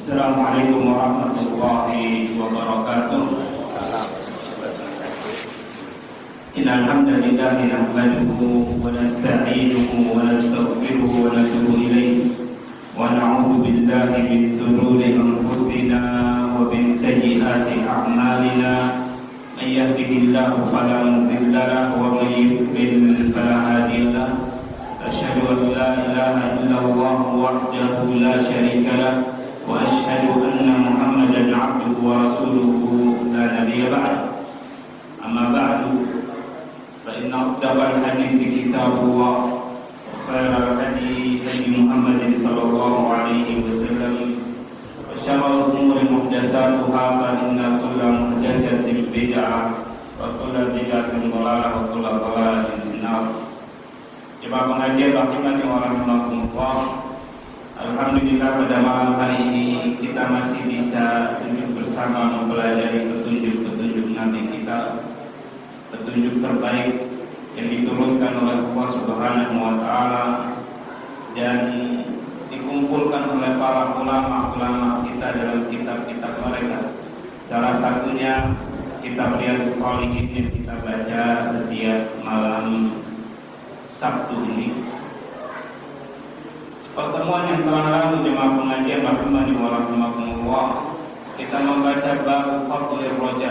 Assalamualaikum warahmatullahi wabarakatuh. Innal hamdalillah nahmaduhu wa nasta'inuhu wa nastaghfiruhu wa natubu ilayhi wa na'udzu billahi min shururi anfusina wa min sayyiati a'malina. May yahdihillahu fala mudilla lahu wa may yudlil fala hadiya lahu. Asyhadu an la ilaha illallah wahdahu la syarika lahu wa asyhadu anna Muhammadan 'abduhu wa rasuluhu la nabiyya ba'd. Amma ba'du, fa inna asdaqal hadithi kitabullah wa khairal hadi hadi Muhammadin sallallahu alaihi wasallam wa syarrul umuri muhdatsatuha fa inna kulla muhdatsatin bid'ah wa kulla bid'atin dhalalah wa kulla dhalalatin finnar. Jemaah pengajian rahimani wa rahimakumullah. Alhamdulillah, pada malam hari ini kita masih bisa duduk bersama mempelajari petunjuk-petunjuk Nabi kita, petunjuk terbaik yang diturunkan oleh Allah Subhanahu wa Ta'ala dan dikumpulkan oleh para ulama-ulama kita dalam kitab-kitab mereka. Salah satunya kitab Riyadhus Shalihin yang kita baca setiap malam Sabtu ini. Pertemuan yang telah lalu jemaah pengajian rahimani wa rahimakumullah, kita membaca bab fadlir roja,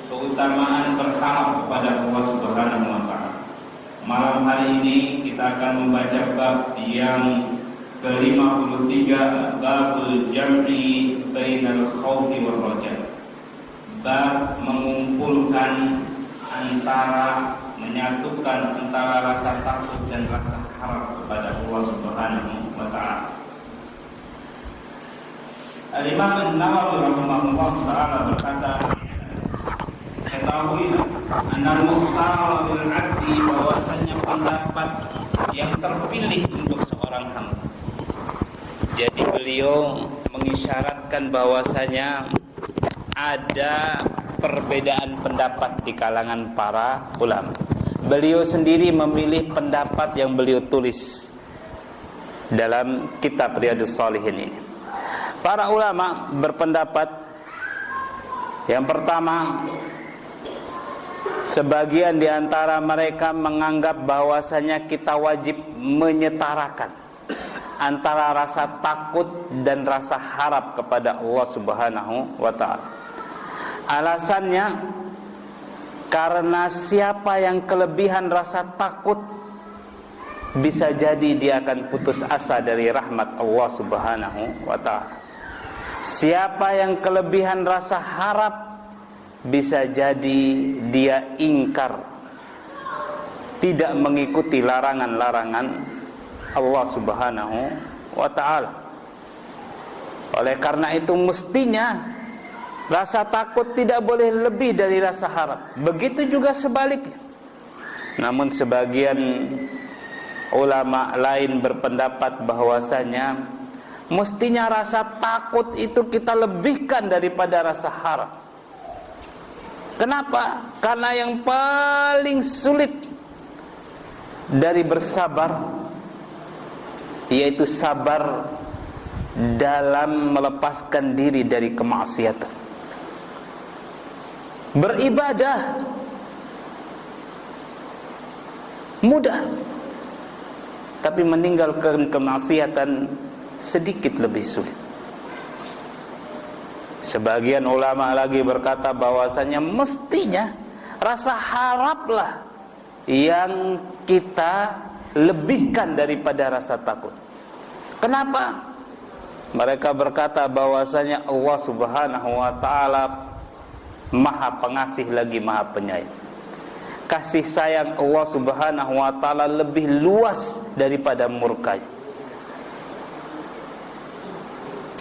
keutamaan berharap kepada Allah Subhanahu wa Ta'ala. Malam hari ini kita akan membaca bab yang ke-53, babul jam'i bainal khaufi war roja. Bab mengumpulkan menyatukan antara rasa takut dan rasa harap kepada Allah Subhanahu wa Ta'ala. Al-Imam An-Nawawi rahimahullah ta'ala berkata, ketahuilah annal mukhtar lil 'abdi, bahwasanya pendapat yang terpilih untuk seorang hamba. Jadi beliau mengisyaratkan bahwasanya ada perbedaan pendapat di kalangan para ulama. Beliau sendiri memilih pendapat yang beliau tulis dalam kitab Riyadhus Shalihin ini. Para ulama berpendapat, yang pertama, sebagian di antara mereka menganggap bahwasanya kita wajib menyetarakan antara rasa takut dan rasa harap kepada Allah Subhanahu wa Ta'ala. Alasannya karena siapa yang kelebihan rasa takut, bisa jadi dia akan putus asa dari rahmat Allah Subhanahu wa Ta'ala. Siapa yang kelebihan rasa harap, bisa jadi dia ingkar, tidak mengikuti larangan-larangan Allah Subhanahu wa Ta'ala. Oleh karena itu mestinya rasa takut tidak boleh lebih dari rasa harap. Begitu juga sebaliknya. Namun sebagian ulama lain berpendapat bahwasanya mestinya rasa takut itu kita lebihkan daripada rasa harap. Kenapa? Karena yang paling sulit dari bersabar, yaitu sabar dalam melepaskan diri dari kemaksiatan. Beribadah mudah, tapi meninggalkan kemaksiatan sedikit lebih sulit. Sebagian ulama lagi berkata bahwasanya mestinya rasa haraplah yang kita lebihkan daripada rasa takut. Kenapa? Mereka berkata bahwasanya Allah Subhanahu wa Ta'ala Maha Pengasih lagi Maha Penyayang. Kasih sayang Allah Subhanahu wa Ta'ala lebih luas daripada murka.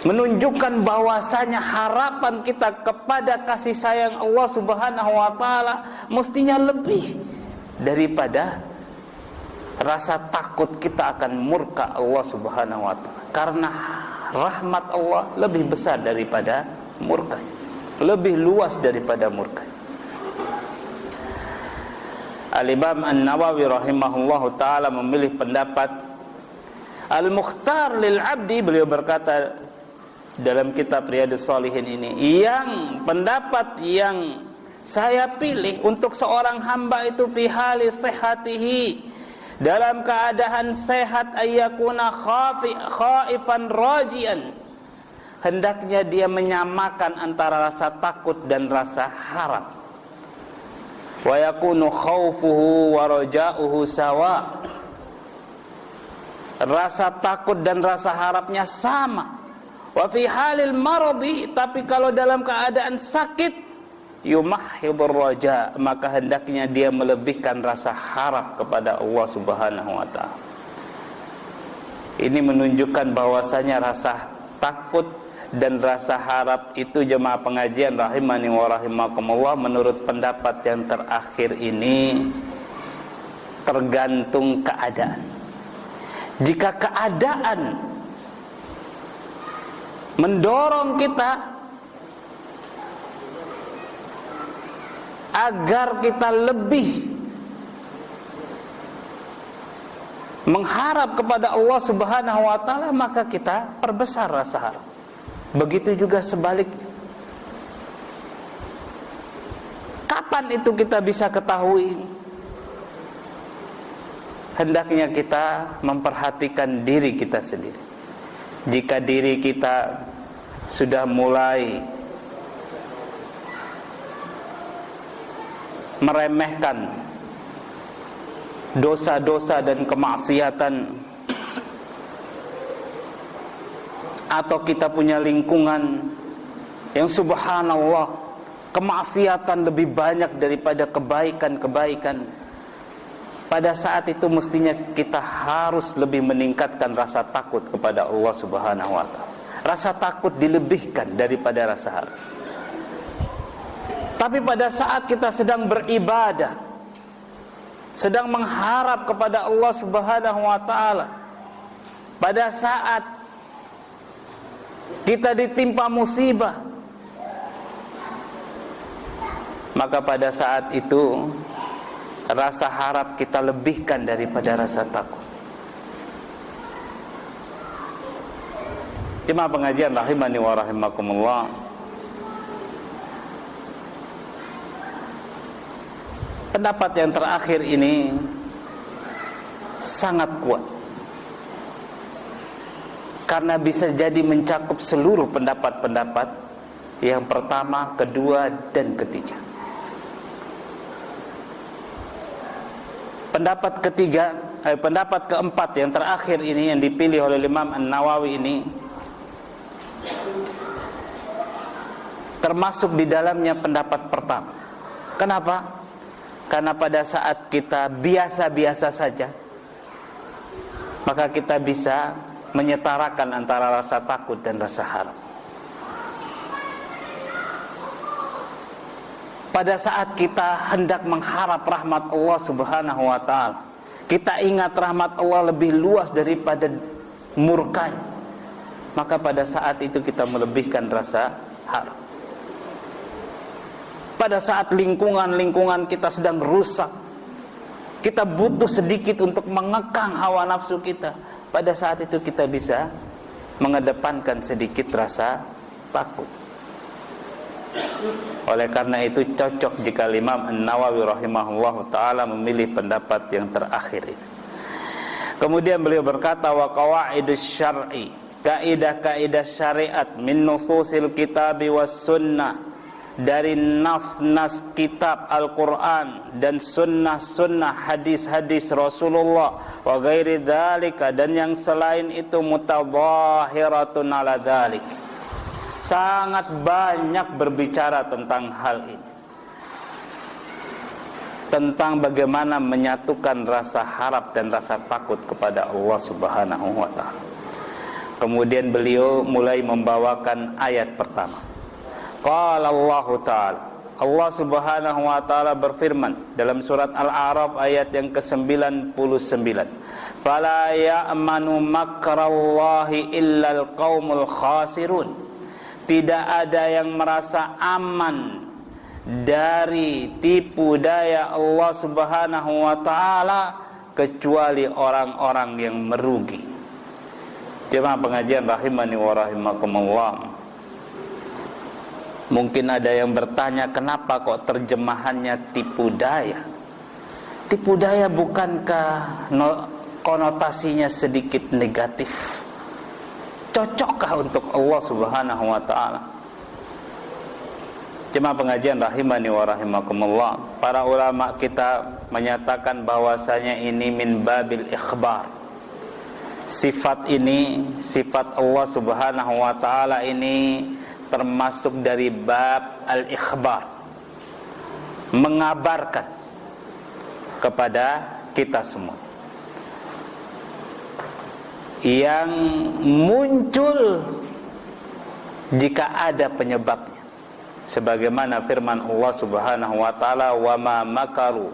Menunjukkan bahwasanya harapan kita kepada kasih sayang Allah Subhanahu wa Ta'ala mestinya lebih daripada rasa takut kita akan murka Allah Subhanahu wa Ta'ala. Karena rahmat Allah lebih besar daripada murka, lebih luas daripada murka. Al-Imam An-Nawawi rahimahullahu ta'ala memilih pendapat Al-Mukhtar lil 'abdi. Beliau berkata, dalam kitab Riyadhus Shalihin ini, yang pendapat yang saya pilih untuk seorang hamba itu fi hali sihhatihi, dalam keadaan sehat, ayyakuna khaifan rajian, hendaknya dia menyamakan antara rasa takut dan rasa harap. Wa yakunu khaufuhu wa raja'uhu sawa, rasa takut dan rasa harapnya sama. Wa fi halil maradi, tapi kalau dalam keadaan sakit, yumahhidur raja, maka hendaknya dia melebihkan rasa harap kepada Allah Subhanahu wa taala. Ini menunjukkan bahwasanya rasa takut dan rasa harap itu, jemaah pengajian rahimani wa rahimakumullah, menurut pendapat yang terakhir ini tergantung keadaan. Jika keadaan mendorong kita agar kita lebih mengharap kepada Allah Subhanahu wa taala, maka kita perbesar rasa harap. Begitu juga sebaliknya. Kapan itu kita bisa ketahui? Hendaknya kita memperhatikan diri kita sendiri. Jika diri kita sudah mulai meremehkan dosa-dosa dan kemaksiatan, atau kita punya lingkungan yang subhanallah kemaksiatan lebih banyak daripada kebaikan-kebaikan, pada saat itu mestinya kita harus lebih meningkatkan rasa takut kepada Allah Subhanahu wa taala. Rasa takut dilebihkan daripada rasa harap. Tapi pada saat kita sedang beribadah, sedang mengharap kepada Allah Subhanahu wa taala, pada saat kita ditimpa musibah, maka pada saat itu rasa harap kita lebihkan daripada rasa takut. Jemaah pengajian rahimani wa rahimakumullah, pendapat yang terakhir ini sangat kuat, karena bisa jadi mencakup seluruh pendapat-pendapat yang pertama, kedua, dan ketiga. Pendapat ketiga, pendapat keempat yang terakhir ini yang dipilih oleh Imam An-Nawawi ini termasuk di dalamnya pendapat pertama. Kenapa? Karena pada saat kita biasa-biasa saja, maka kita bisa menyetarakan antara rasa takut dan rasa harap. Pada saat kita hendak mengharap rahmat Allah Subhanahu wa taala, kita ingat rahmat Allah lebih luas daripada murkanya, maka pada saat itu kita melebihkan rasa harap. Pada saat lingkungan kita sedang rusak, kita butuh sedikit untuk mengekang hawa nafsu kita, pada saat itu kita bisa mengedepankan sedikit rasa takut. Oleh karena itu cocok jika Imam An-Nawawi rahimahullah ta'ala memilih pendapat yang terakhir ini. Kemudian beliau berkata, wa qawaidus syar'i, kaidah-kaidah syariat min nususil kitabi was sunnah, dari nas-nas kitab Al-Quran dan sunnah-sunnah hadis-hadis Rasulullah, wa ghairi dzalika, dan yang selain itu, mutadhahiratun ala dzalik, sangat banyak berbicara tentang hal ini, tentang bagaimana menyatukan rasa harap dan rasa takut kepada Allah Subhanahu wa taala. Kemudian beliau mulai membawakan ayat pertama. Qala Allah Ta'ala, Allah Subhanahu wa taala berfirman dalam surat Al-A'raf ayat yang ke-99, fala ya'manu makrallahi illal qaumul khasirun, tidak ada yang merasa aman dari tipu daya Allah Subhanahu wa taala kecuali orang-orang yang merugi. Jemaah pengajian rahimani wa rahimakumullah. Mungkin ada yang bertanya, kenapa kok terjemahannya tipu daya? Tipu daya bukankah konotasinya sedikit negatif? Cocokkah untuk Allah Subhanahu wa taala? Jemaah pengajian rahimani wa rahimakumullah. Para ulama kita menyatakan bahwasanya ini min babil ikhbar. Sifat ini, sifat Allah Subhanahu wa taala ini termasuk dari bab al-ikhbar, mengabarkan kepada kita semua yang muncul jika ada penyebabnya, sebagaimana firman Allah Subhanahu wa taala, wa ma makaru,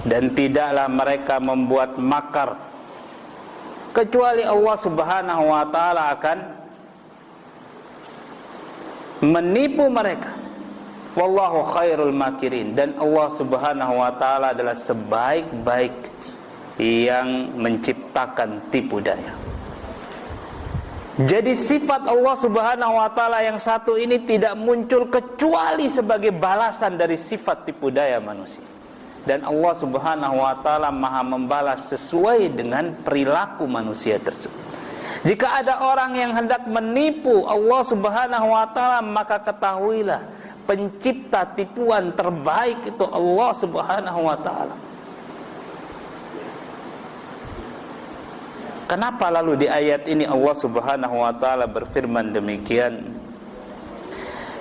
dan tidaklah mereka membuat makar kecuali Allah Subhanahu wa taala akan menipu mereka. Wallahu khairul makirin, dan Allah Subhanahu wa taala adalah sebaik-baik yang menciptakan tipu daya. Jadi sifat Allah Subhanahu wa taala yang satu ini tidak muncul kecuali sebagai balasan dari sifat tipu daya manusia. Dan Allah Subhanahu wa taala Maha membalas sesuai dengan perilaku manusia tersebut. Jika ada orang yang hendak menipu Allah Subhanahu wa taala, maka ketahuilah pencipta tipuan terbaik itu Allah Subhanahu wa taala. Kenapa lalu di ayat ini Allah Subhanahu wa taala berfirman demikian?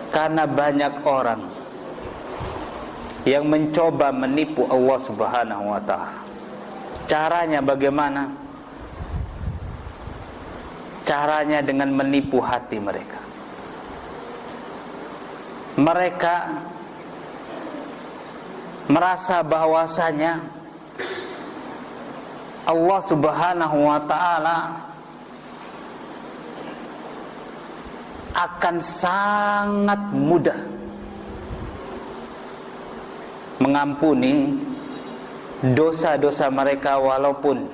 Karena banyak orang yang mencoba menipu Allah Subhanahu wa taala. Caranya bagaimana? Caranya dengan menipu hati mereka. Mereka merasa bahwasanya Allah Subhanahu wa taala akan sangat mudah mengampuni dosa-dosa mereka walaupun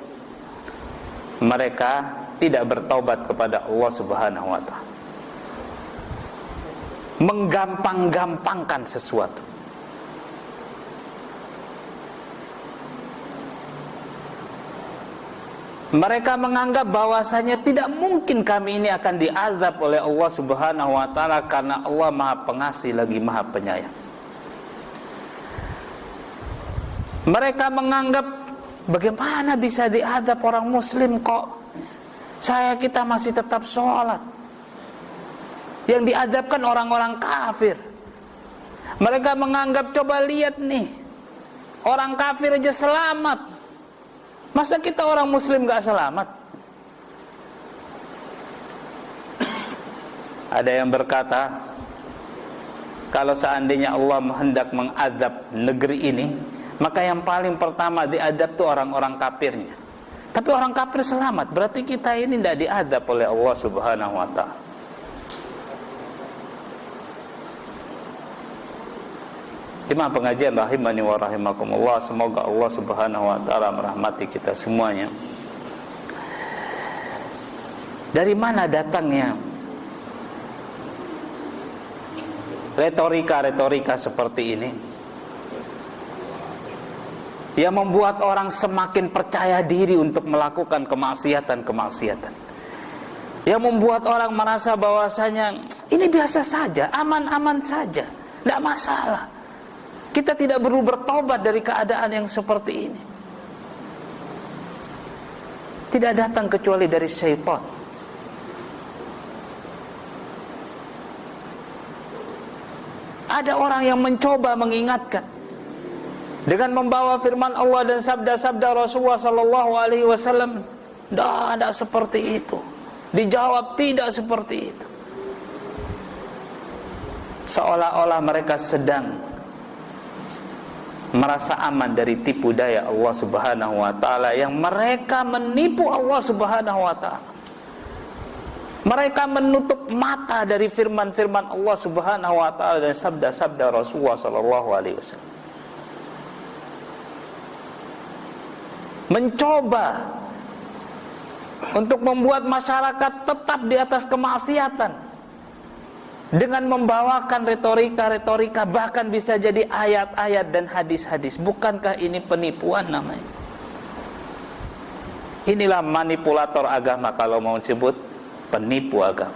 mereka tidak bertaubat kepada Allah Subhanahu wa taala. Menggampang-gampangkan sesuatu. Mereka menganggap bahwasanya tidak mungkin kami ini akan diazab oleh Allah Subhanahu wa taala karena Allah Maha Pengasih lagi Maha Penyayang. Mereka menganggap bagaimana bisa diazab orang muslim kok kita masih tetap sholat. Yang diazabkan orang-orang kafir. Mereka menganggap, coba lihat nih, orang kafir aja selamat, masa kita orang muslim gak selamat? Ada yang berkata, kalau seandainya Allah hendak mengazab negeri ini, maka yang paling pertama diazab itu orang-orang kafirnya. Tapi orang kafir selamat, berarti kita ini tidak diazab oleh Allah Subhanahu wa taala. Jemaah pengajian rahimani wa rahimakumullah, semoga Allah Subhanahu wa taala merahmati kita semuanya. Dari mana datangnya retorika-retorika seperti ini yang membuat orang semakin percaya diri untuk melakukan kemaksiatan-kemaksiatan, yang membuat orang merasa bahwasanya ini biasa saja, aman-aman saja, tidak masalah, kita tidak perlu bertobat dari keadaan yang seperti ini. Tidak datang kecuali dari syaitan. Ada orang yang mencoba mengingatkan dengan membawa firman Allah dan sabda-sabda Rasulullah sallallahu alaihi wasallam. Tidak seperti itu. Dijawab tidak seperti itu. Seolah-olah mereka sedang merasa aman dari tipu daya Allah Subhanahu wa taala, yang mereka menipu Allah Subhanahu wa taala. Mereka menutup mata dari firman-firman Allah Subhanahu wa taala dan sabda-sabda Rasulullah sallallahu alaihi wasallam. mencoba untuk membuat masyarakat tetap di atas kemaksiatan dengan membawakan retorika-retorika, bahkan bisa jadi ayat-ayat dan hadis-hadis. Bukankah ini penipuan namanya? Inilah manipulator agama, kalau mau disebut penipu agama.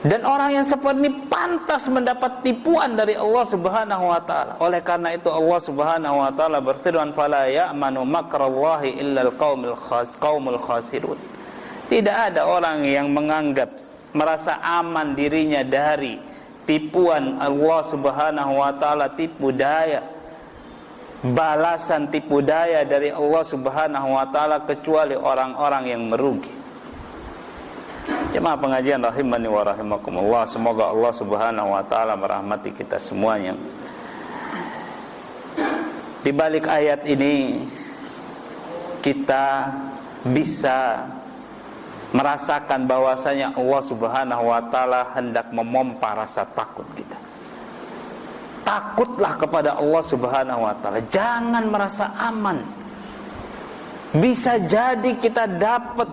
Dan orang yang seperti ini pantas mendapat tipuan dari Allah Subhanahu wa taala. Oleh karena itu Allah Subhanahu wa taala berfirman, "Fala ya'manu makrallahi illal qaumul khasirun." Tidak ada orang yang menganggap merasa aman dirinya dari tipuan Allah Subhanahu wa taala, tipu daya, balasan tipu daya dari Allah Subhanahu wa taala, kecuali orang-orang yang merugi. Jemaah pengajian rahimani wa rahimakumullah, semoga Allah Subhanahu wa taala merahmati kita semuanya. Di balik ayat ini kita bisa merasakan bahwasanya Allah Subhanahu wa taala hendak memompa rasa takut kita. Takutlah kepada Allah Subhanahu wa taala, jangan merasa aman. Bisa jadi kita dapat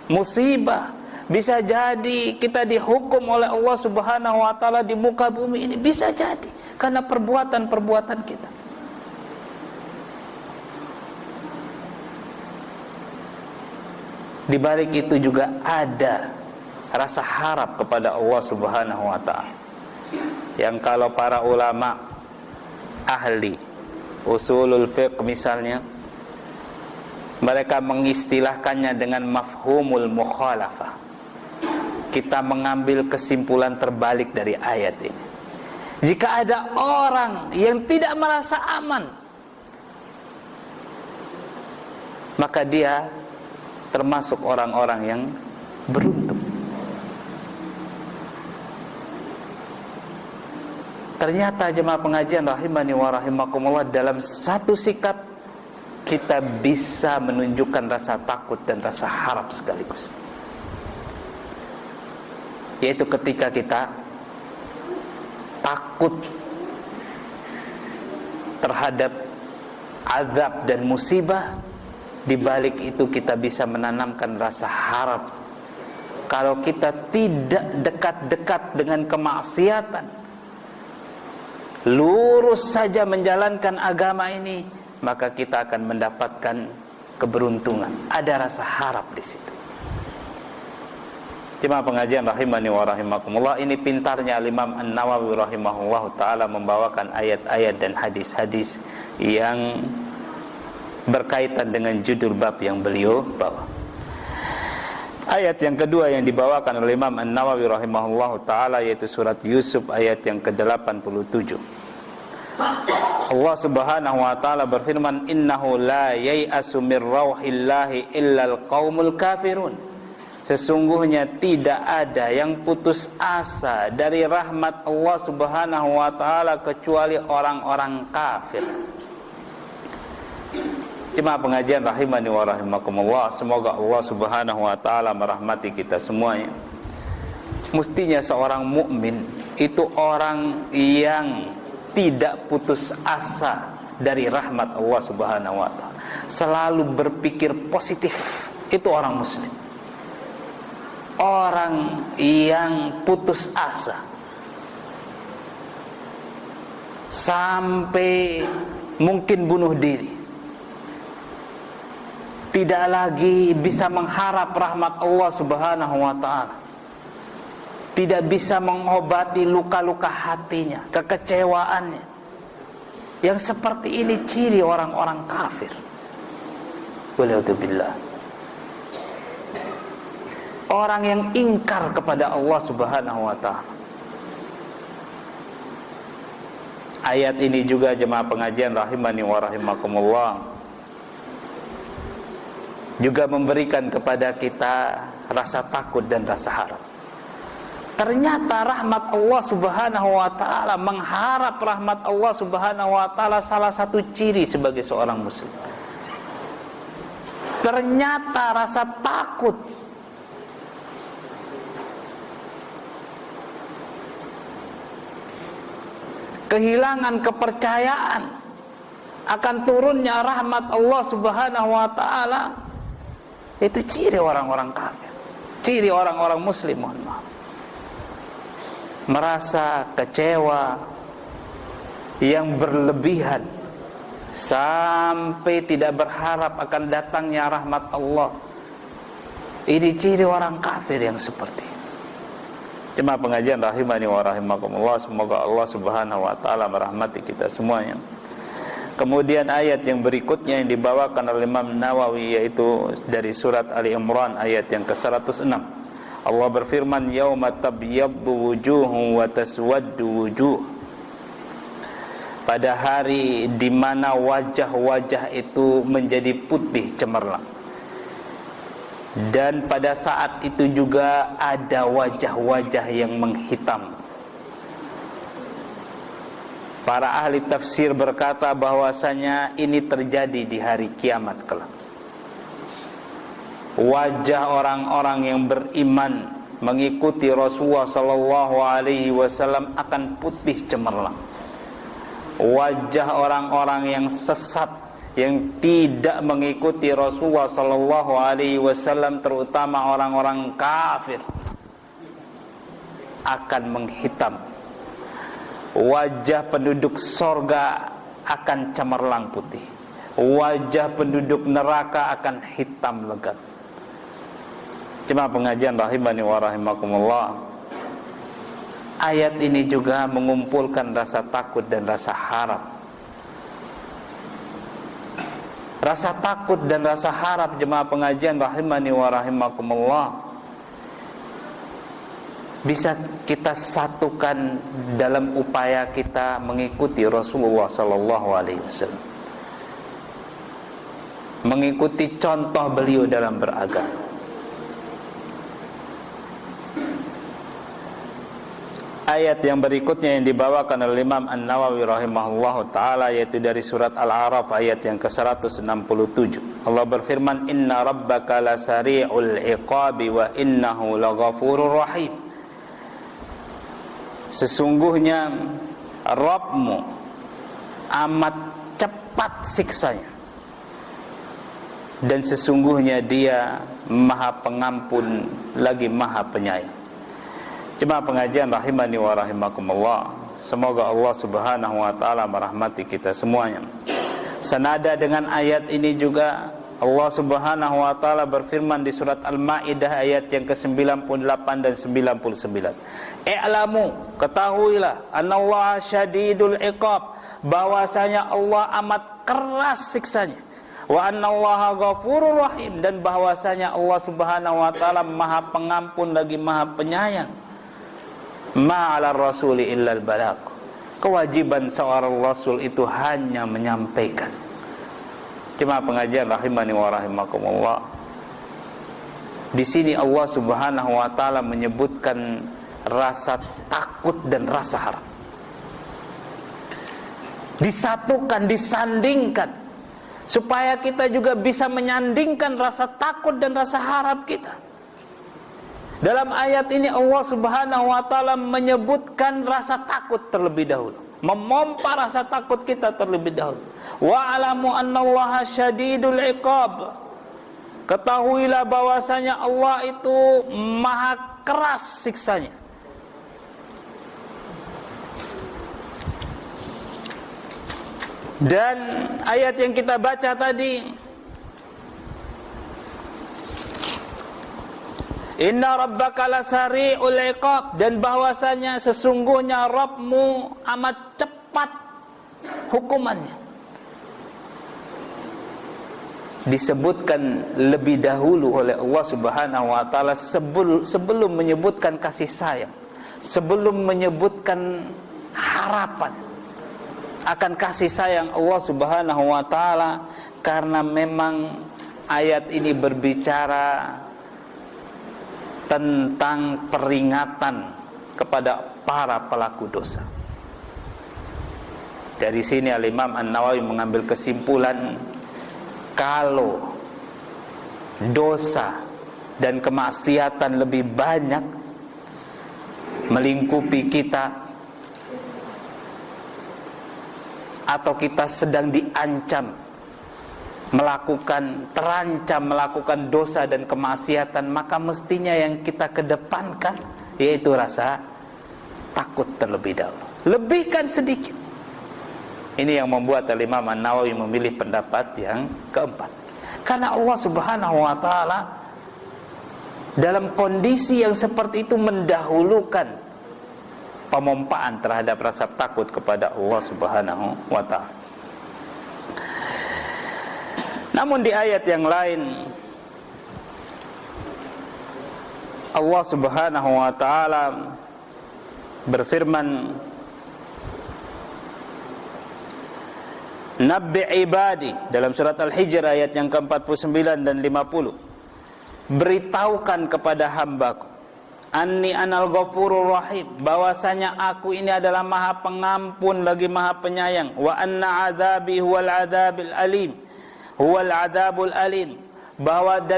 musibah, bisa jadi kita dihukum oleh Allah Subhanahu wa taala di muka bumi ini, bisa jadi karena perbuatan-perbuatan kita. Di balik itu juga ada rasa harap kepada Allah Subhanahu wa taala, yang kalau para ulama ahli usulul fiqh misalnya, mereka mengistilahkannya dengan mafhumul mukhalafah. Kita mengambil kesimpulan terbalik dari ayat ini. Jika ada orang yang tidak merasa aman, maka dia termasuk orang-orang yang beruntung. Ternyata jemaah pengajian rahimani wa rahimakumullah, dalam satu sikap kita bisa menunjukkan rasa takut dan rasa harap sekaligus, yaitu ketika kita takut terhadap azab dan musibah. Di balik itu kita bisa menanamkan rasa harap, kalau kita tidak dekat-dekat dengan kemaksiatan, lurus saja menjalankan agama ini, maka kita akan mendapatkan keberuntungan. Ada rasa harap di situ. Jemaah pengajian rahimani wa rahimakumullah, ini pintarnya Imam An-Nawawi rahimahullahu taala membawakan ayat-ayat dan hadis-hadis yang berkaitan dengan judul bab yang beliau bawa. Ayat yang kedua yang dibawakan oleh Imam An-Nawawi rahimahullahu taala yaitu surat Yusuf ayat yang ke-87. Allah Subhanahu wa taala berfirman, "Innahu la yai'asu mir rauhillahi illal qaumul kafirun." Sesungguhnya tidak ada yang putus asa dari rahmat Allah Subhanahu wa taala kecuali orang-orang kafir. Jemaah pengajian rahimani wa rahimakumullah, semoga Allah Subhanahu wa taala merahmati kita semuanya. Mestinya seorang mukmin itu orang yang tidak putus asa dari rahmat Allah Subhanahu wa taala, selalu berpikir positif. Itu orang muslim. Orang yang putus asa sampai mungkin bunuh diri, tidak lagi bisa mengharap rahmat Allah Subhanahu wa taala, tidak bisa mengobati luka-luka hatinya, kekecewaannya. Yang seperti ini ciri orang-orang kafir. Waliyadzubillah. Orang yang ingkar kepada Allah Subhanahu wa taala. Ayat ini juga jemaah pengajian rahimani wa rahimakumullah juga memberikan kepada kita rasa takut dan rasa harap. Ternyata rahmat Allah Subhanahu wa taala, mengharap rahmat Allah Subhanahu wa taala salah satu ciri sebagai seorang muslim. Ternyata rasa takut kehilangan kepercayaan akan turunnya rahmat Allah Subhanahu wa taala. Itu ciri orang-orang kafir, ciri orang-orang muslim, mohon maaf. Merasa kecewa yang berlebihan sampai tidak berharap akan datangnya rahmat Allah. Ini ciri orang kafir yang seperti ini. Jemaah pengajian rahimani wa rahimakumullah, semoga Allah Subhanahu wa taala merahmati kita semuanya. Kemudian ayat yang berikutnya yang dibawakan oleh Imam Nawawi, yaitu dari surat Ali Imran ayat yang ke-106. Allah berfirman, yauma tabyaddu wujuhun wa taswaddu wujuh. Pada hari di mana wajah-wajah itu menjadi putih cemerlang, dan pada saat itu juga ada wajah-wajah yang menghitam. Para ahli tafsir berkata bahwasanya ini terjadi di hari kiamat kelak. Wajah orang-orang yang beriman mengikuti Rasulullah sallallahu alaihi wasallam akan putih cemerlang. Wajah orang-orang yang sesat, yang tidak mengikuti Rasulullah sallallahu alaihi wasallam, terutama orang-orang kafir, akan menghitam. Wajah penduduk sorga akan cemerlang putih, wajah penduduk neraka akan hitam legam. Jemaah pengajian rahimani wa rahimakumullah, ayat ini juga mengumpulkan rasa takut dan rasa harap. Rasa takut dan rasa harap, jemaah pengajian rahimani wa rahimakumullah, bisa kita satukan dalam upaya kita mengikuti Rasulullah sallallahu alaihi wasallam, mengikuti contoh beliau dalam beragama. Ayat yang berikutnya yang dibawakan oleh Imam An-Nawawi rahimahullahu taala, yaitu dari surat Al-A'raf ayat yang ke-167. Allah berfirman, inna rabbaka lasari'ul iqabi wa innahu laghafurur rahim. Sesungguhnya Rabbmu amat cepat siksanya, dan sesungguhnya Dia Maha Pengampun lagi Maha Penyayang. Jemaah pengajian rahimani wa rahimakumullah, semoga Allah Subhanahu wa taala merahmati kita semuanya. Senada dengan ayat ini juga Allah Subhanahu wa taala berfirman di surat Al-Maidah ayat yang ke-98 dan 99. I'lamu, ketahuilah, anallaha syadidul iqab, bahwasanya Allah amat keras siksanya. Wa annallaha ghafurur rahim, dan bahwasanya Allah Subhanahu wa taala Maha Pengampun lagi Maha Penyayang. Ma'alar rasuli illal balagh. Kewajiban seorang rasul itu hanya menyampaikan. Jemaah pengajian rahimani wa rahimakumullah, di sini Allah Subhanahu wa taala menyebutkan rasa takut dan rasa harap. Disatukan, disandingkan, supaya kita juga bisa menyandingkan rasa takut dan rasa harap kita. Dalam ayat ini Allah Subhanahu wa taala menyebutkan rasa takut terlebih dahulu, memompa rasa takut kita terlebih dahulu. Wa alamu annallaha syadidul iqab. Ketahuilah bahwasanya Allah itu maha keras siksanya. Dan ayat yang kita baca tadi, inna rabbaka lasari'ul iqab, dan bahwasanya sesungguhnya Rabbmu amat cepat hukumannya. Disebutkan lebih dahulu oleh Allah Subhanahu wa taala sebelum menyebutkan kasih sayang, sebelum menyebutkan harapan akan kasih sayang Allah Subhanahu wa taala, karena memang ayat ini berbicara tentang peringatan kepada para pelaku dosa. Dari sini Al-Imam An-Nawawi mengambil kesimpulan, kalau dosa dan kemaksiatan lebih banyak melingkupi kita, atau kita sedang terancam melakukan dosa dan kemaksiatan, maka mestinya yang kita kedepankan yaitu rasa takut terlebih dahulu. Lebihkan sedikit. Ini yang membuat Imam An-Nawawi memilih pendapat yang keempat. Karena Allah Subhanahu wa taala dalam kondisi yang seperti itu mendahulukan pemompaan terhadap rasa takut kepada Allah Subhanahu wa taala. Namun di ayat yang lain Allah Subhanahu wa taala berfirman, Nabbi ibadi, dalam surat Al-Hijr ayat yang ke-49 dan 50. Beritahukan kepada hambaku, Anni anal ghafurur rahim, bahwasanya aku ini adalah maha pengampun lagi maha penyayang. Wa anna adzabi huwal adzabil alim, huwal adzabul alim,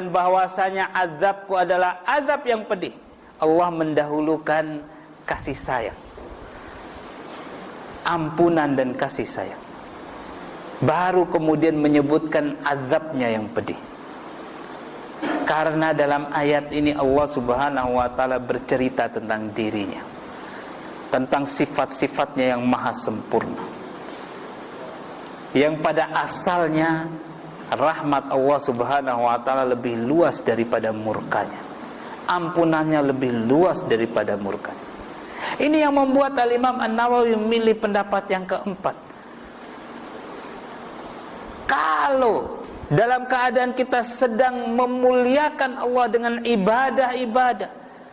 bahwasanya azabku adalah azab yang pedih. Allah mendahulukan kasih sayang, ampunan dan kasih sayang, baru kemudian menyebutkan azabnya yang pedih. Karena dalam ayat ini Allah Subhanahu wa taala bercerita tentang dirinya, tentang sifat-sifatnya yang maha sempurna, yang pada asalnya rahmat Allah Subhanahu wa taala lebih luas daripada murkanya, ampunannya lebih luas daripada murkanya. Ini yang membuat Al-Imam An-Nawawi memilih pendapat yang keempat. Kalau dalam keadaan kita sedang memuliakan Allah dengan ibadah-ibadah,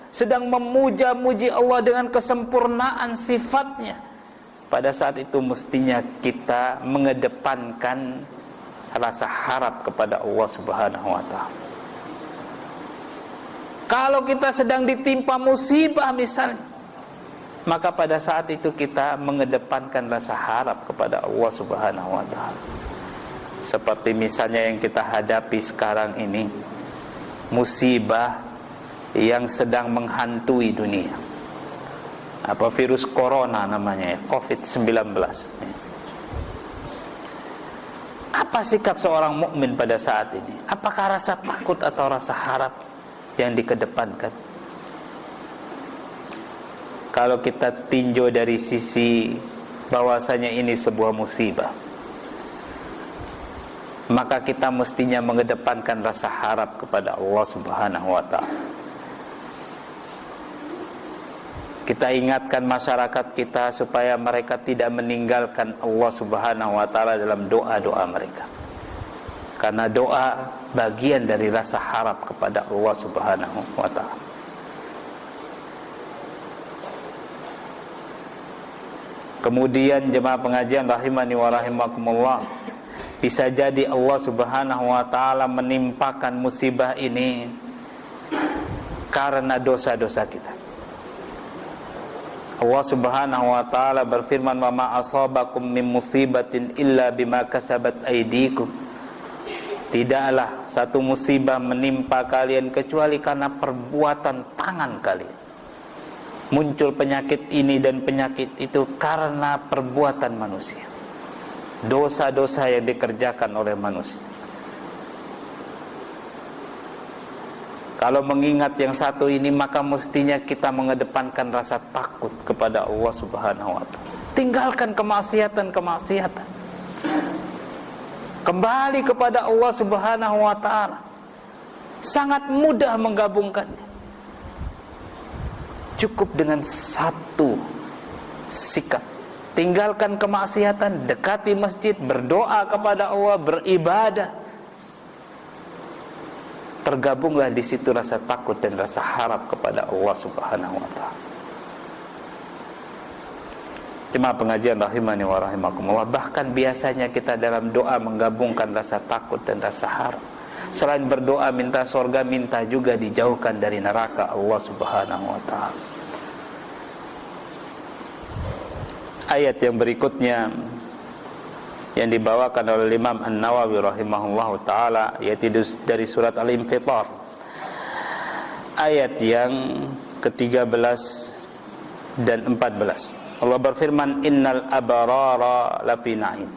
sedang memuja-muji Allah dengan kesempurnaan sifatnya, pada saat itu mestinya kita mengedepankan rasa harap kepada Allah Subhanahu wa taala. Kalau kita sedang ditimpa musibah misalnya, maka pada saat itu kita mengedepankan rasa harap kepada Allah Subhanahu wa taala. Seperti misalnya yang kita hadapi sekarang ini, musibah yang sedang menghantui dunia. Apa virus corona namanya ya, COVID-19. Apa sikap seorang mukmin pada saat ini? Apakah rasa takut atau rasa harap yang dikedepankan? Kalau kita tinjau dari sisi bahwasanya ini sebuah musibah, maka kita mestinya mengedepankan rasa harap kepada Allah Subhanahu wa taala. Kita ingatkan masyarakat kita supaya mereka tidak meninggalkan Allah Subhanahu wa taala dalam doa-doa mereka. Karena doa bagian dari rasa harap kepada Allah Subhanahu wa taala. Kemudian jemaah pengajian rahimani wa rahimakumullah, bisa jadi Allah Subhanahu wa taala menimpakan musibah ini karena dosa-dosa kita. Allah Subhanahu wa taala berfirman, "Wa ma asabakum min musibatin illa bima kasabat aydikum." Tidaklah satu musibah menimpa kalian kecuali karena perbuatan tangan kalian. Muncul penyakit ini dan penyakit itu karena perbuatan manusia, dosa-dosa yang dikerjakan oleh manusia. Kalau mengingat yang satu ini, maka mestinya kita mengedepankan rasa takut kepada Allah Subhanahu wa taala. Tinggalkan kemaksiatan-kemaksiatan, kembali kepada Allah Subhanahu wa taala. Sangat mudah menggabungkannya. Cukup dengan satu sikap, tinggalkan kemaksiatan, dekati masjid, berdoa kepada Allah, beribadah. Tergabunglah di situ rasa takut dan rasa harap kepada Allah Subhanahu wa taala. Jemaah pengajian rahimani wa rahimakumullah, bahkan biasanya kita dalam doa menggabungkan rasa takut dan rasa harap. Selain berdoa minta surga, minta juga dijauhkan dari neraka Allah Subhanahu wa taala. Ayat yang berikutnya yang dibawakan oleh Imam An-Nawawi rahimahullahu taala, yaitu dari surat Al-Infitar, ayat yang ke-13 dan 14. Allah berfirman, innal abrara lafi na'im.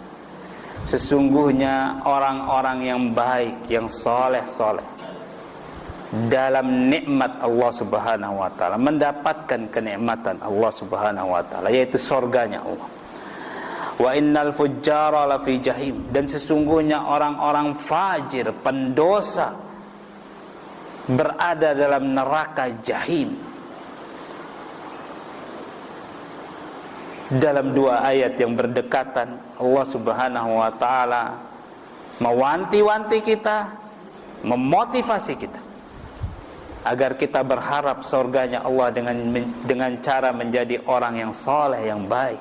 Sesungguhnya orang-orang yang baik, yang soleh-soleh, dalam nikmat Allah Subhanahu wa taala, mendapatkan kenikmatan Allah Subhanahu wa taala, yaitu surganya Allah. Wa innal fujjara lafi jahim, dan sesungguhnya orang-orang fajir, pendosa, berada dalam neraka jahim. Dalam dua ayat yang berdekatan, Allah Subhanahu wa taala mewanti-wanti kita, memotivasi kita agar kita berharap surganya Allah dengan cara menjadi orang yang saleh, yang baik,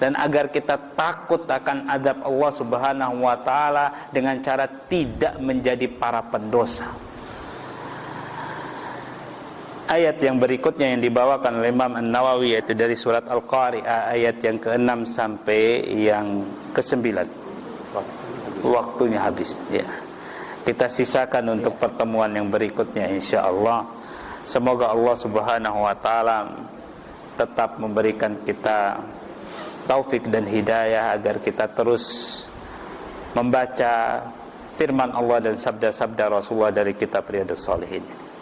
dan agar kita takut akan azab Allah Subhanahu wa taala dengan cara tidak menjadi para pendosa. Ayat yang berikutnya yang dibawakan oleh Imam An-Nawawi, yaitu dari surat Al-Qari'ah ayat yang ke-6 sampai yang ke-9. Waktunya habis ya. Kita sisakan untuk pertemuan yang berikutnya insyaallah. Semoga Allah Subhanahu wa taala tetap memberikan kita taufik dan hidayah agar kita terus membaca firman Allah dan sabda-sabda Rasulullah dari kitab Riyadhus Shalihin.